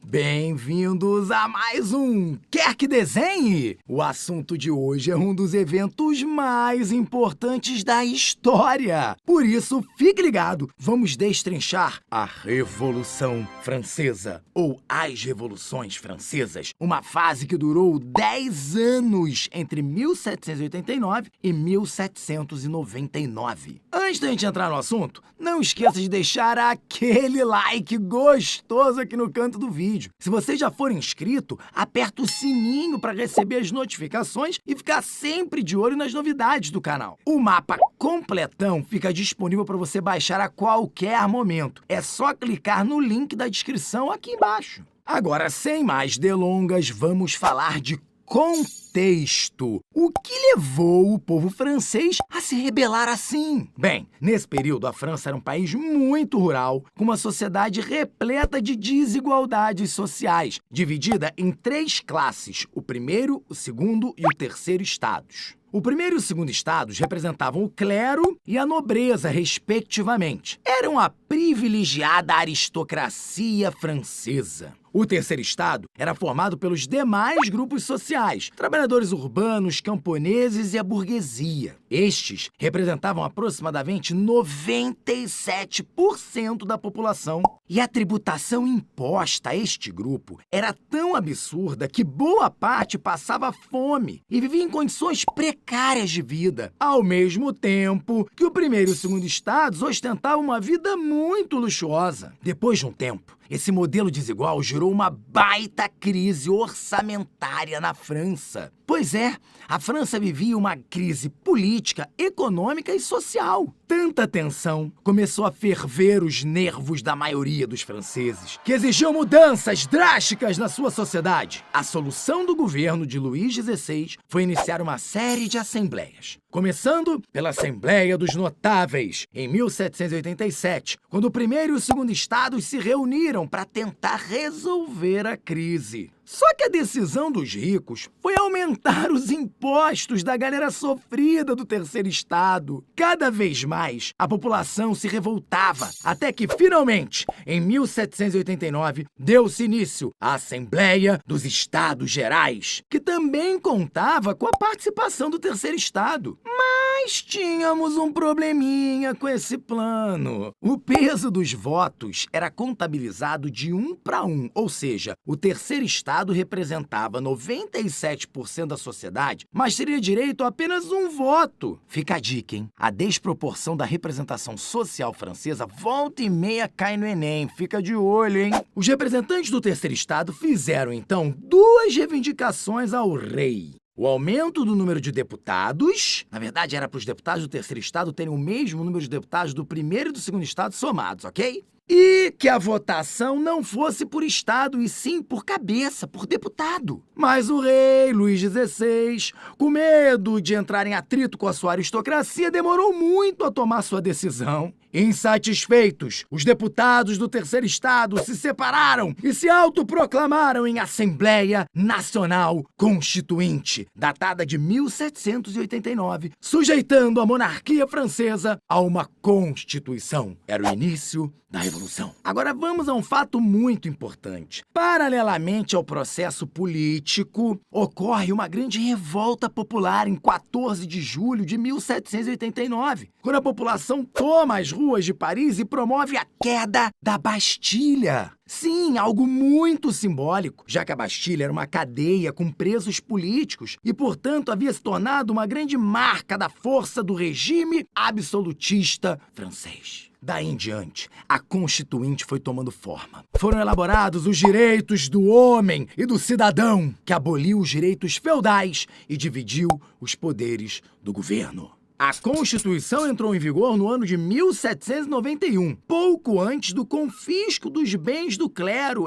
Bem-vindos a mais um Quer Que Desenhe? O assunto de hoje é um dos eventos mais importantes da história. Por isso, fique ligado, vamos destrinchar a Revolução Francesa, ou as Revoluções Francesas, uma fase que durou 10 anos entre 1789 e 1799. Antes da gente entrar no assunto, não esqueça de deixar aquele like gostoso aqui no canto do vídeo. Se você já for inscrito, aperta o sininho para receber as notificações e ficar sempre de olho nas novidades do canal. O mapa completão fica disponível para você baixar a qualquer momento. É só clicar no link da descrição aqui embaixo. Agora, sem mais delongas, vamos falar de contexto. O que levou o povo francês a se rebelar assim? Bem, nesse período a França era um país muito rural, com uma sociedade repleta de desigualdades sociais, dividida em 3 classes: o primeiro, o segundo e o terceiro estados. O primeiro e o segundo estados representavam o clero e a nobreza, respectivamente. Eram a privilegiada aristocracia francesa. O terceiro estado era formado pelos demais grupos sociais, trabalhadores urbanos, camponeses e a burguesia. Estes representavam aproximadamente 97% da população. E a tributação imposta a este grupo era tão absurda que boa parte passava fome e vivia em condições precárias de vida, ao mesmo tempo que o primeiro e o segundo estados ostentavam uma vida muito luxuosa. Depois de um tempo, esse modelo desigual gerou uma baita crise orçamentária na França. Pois é, a França vivia uma crise política, econômica e social. Tanta tensão começou a ferver os nervos da maioria dos franceses, que exigiam mudanças drásticas na sua sociedade. A solução do governo de Luís XVI foi iniciar uma série de assembleias. Começando pela Assembleia dos Notáveis, em 1787, quando o primeiro e o segundo estados se reuniram para tentar resolver a crise. Só que a decisão dos ricos foi aumentar os impostos da galera sofrida do terceiro estado. Cada vez mais, a população se revoltava, até que, finalmente, em 1789, deu-se início à Assembleia dos Estados Gerais, que também contava com a participação do terceiro estado. Mas tínhamos um probleminha com esse plano. O peso dos votos era contabilizado de 1 para 1, ou seja, o terceiro estado representava 97% da sociedade, mas teria direito a apenas um voto. Fica a dica, hein? A desproporção da representação social francesa volta e meia cai no Enem. Fica de olho, hein? Os representantes do terceiro estado fizeram, então, 2 reivindicações ao rei. O aumento do número de deputados, na verdade era para os deputados do terceiro estado terem o mesmo número de deputados do primeiro e do segundo estado somados, ok? E que a votação não fosse por estado, e sim por cabeça, por deputado. Mas o rei, Luís XVI, com medo de entrar em atrito com a sua aristocracia, demorou muito a tomar sua decisão. Insatisfeitos, os deputados do terceiro estado se separaram e se autoproclamaram em Assembleia Nacional Constituinte, datada de 1789, sujeitando a monarquia francesa a uma Constituição. Era o início da Revolução. Agora vamos a um fato muito importante. Paralelamente ao processo político, ocorre uma grande revolta popular em 14 de julho de 1789, quando a população toma as ruas de Paris e promove a queda da Bastilha. Sim, algo muito simbólico, já que a Bastilha era uma cadeia com presos políticos e, portanto, havia se tornado uma grande marca da força do regime absolutista francês. Daí em diante, a Constituinte foi tomando forma. Foram elaborados os direitos do homem e do cidadão, que aboliu os direitos feudais e dividiu os poderes do governo. A Constituição entrou em vigor no ano de 1791, pouco antes do confisco dos bens do clero,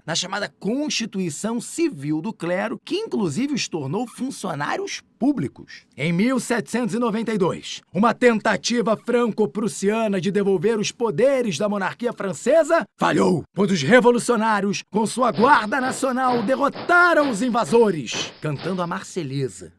na chamada Constituição Civil do Clero, que inclusive os tornou funcionários públicos. Em 1792, uma tentativa franco-prussiana de devolver os poderes da monarquia francesa falhou, pois os revolucionários, com sua guarda nacional, derrotaram os invasores, cantando a Marselhesa.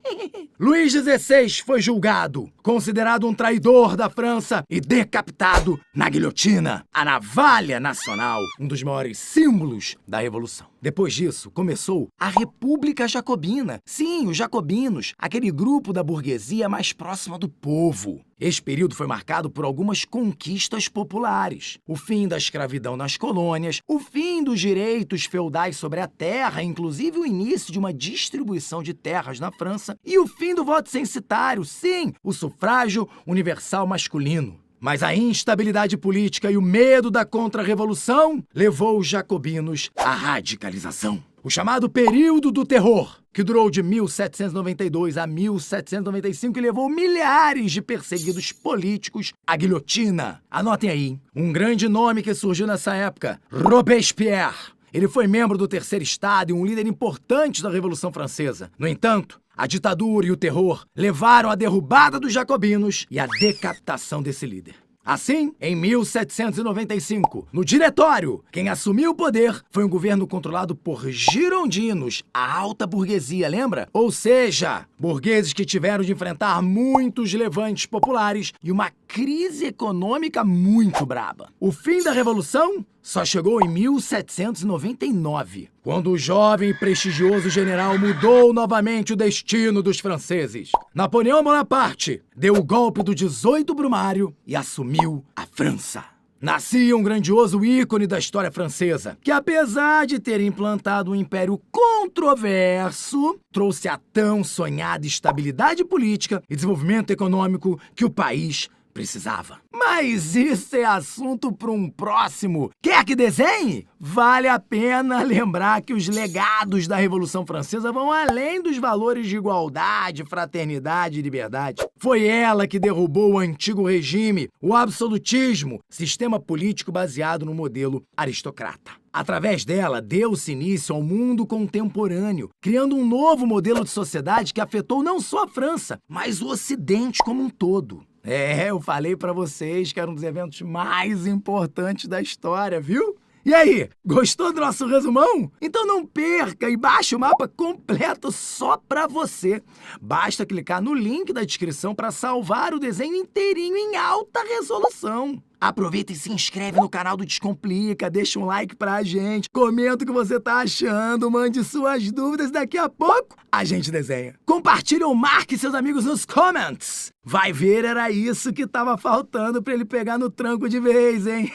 Luís XVI foi julgado, considerado um traidor da França e decapitado na guilhotina, a navalha nacional, um dos maiores símbolos da Revolução. Depois disso, começou a República Jacobina. Sim, os jacobinos, aquele grupo da burguesia mais próxima do povo. Esse período foi marcado por algumas conquistas populares. O fim da escravidão nas colônias, o fim dos direitos feudais sobre a terra, inclusive o início de uma distribuição de terras na França, e o fim do voto censitário, sim, o sufrágio universal masculino. Mas a instabilidade política e o medo da contra-revolução levou os jacobinos à radicalização. O chamado período do terror, que durou de 1792 a 1795 e levou milhares de perseguidos políticos à guilhotina. Anotem aí, um grande nome que surgiu nessa época, Robespierre. Ele foi membro do Terceiro Estado e um líder importante da Revolução Francesa. No entanto, a ditadura e o terror levaram à derrubada dos jacobinos e à decapitação desse líder. Assim, em 1795, no Diretório, quem assumiu o poder foi um governo controlado por girondinos, a alta burguesia, lembra? Ou seja, burgueses que tiveram de enfrentar muitos levantes populares e uma crise econômica muito braba. O fim da Revolução só chegou em 1799, quando o jovem e prestigioso general mudou novamente o destino dos franceses. Napoleão Bonaparte deu o golpe do 18 Brumário e assumiu a França. Nascia um grandioso ícone da história francesa, que apesar de ter implantado um império controverso, trouxe a tão sonhada estabilidade política e desenvolvimento econômico que o país precisava. Mas isso é assunto para um próximo. Quer que desenhe? Vale a pena lembrar que os legados da Revolução Francesa vão além dos valores de igualdade, fraternidade e liberdade. Foi ela que derrubou o antigo regime, o absolutismo, sistema político baseado no modelo aristocrata. Através dela, deu-se início ao mundo contemporâneo, criando um novo modelo de sociedade que afetou não só a França, mas o Ocidente como um todo. Eu falei pra vocês que era um dos eventos mais importantes da história, viu? E aí, gostou do nosso resumão? Então não perca e baixe o mapa completo só pra você. Basta clicar no link da descrição para salvar o desenho inteirinho em alta resolução. Aproveita e se inscreve no canal do Descomplica, deixa um like pra gente, comenta o que você tá achando, mande suas dúvidas, daqui a pouco a gente desenha. Compartilhe ou marque seus amigos nos comments. Vai ver, era isso que tava faltando pra ele pegar no tranco de vez, hein?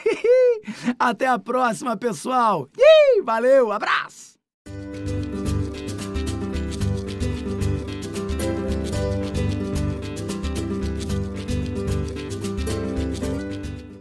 Até a próxima, pessoal. Valeu, abraço!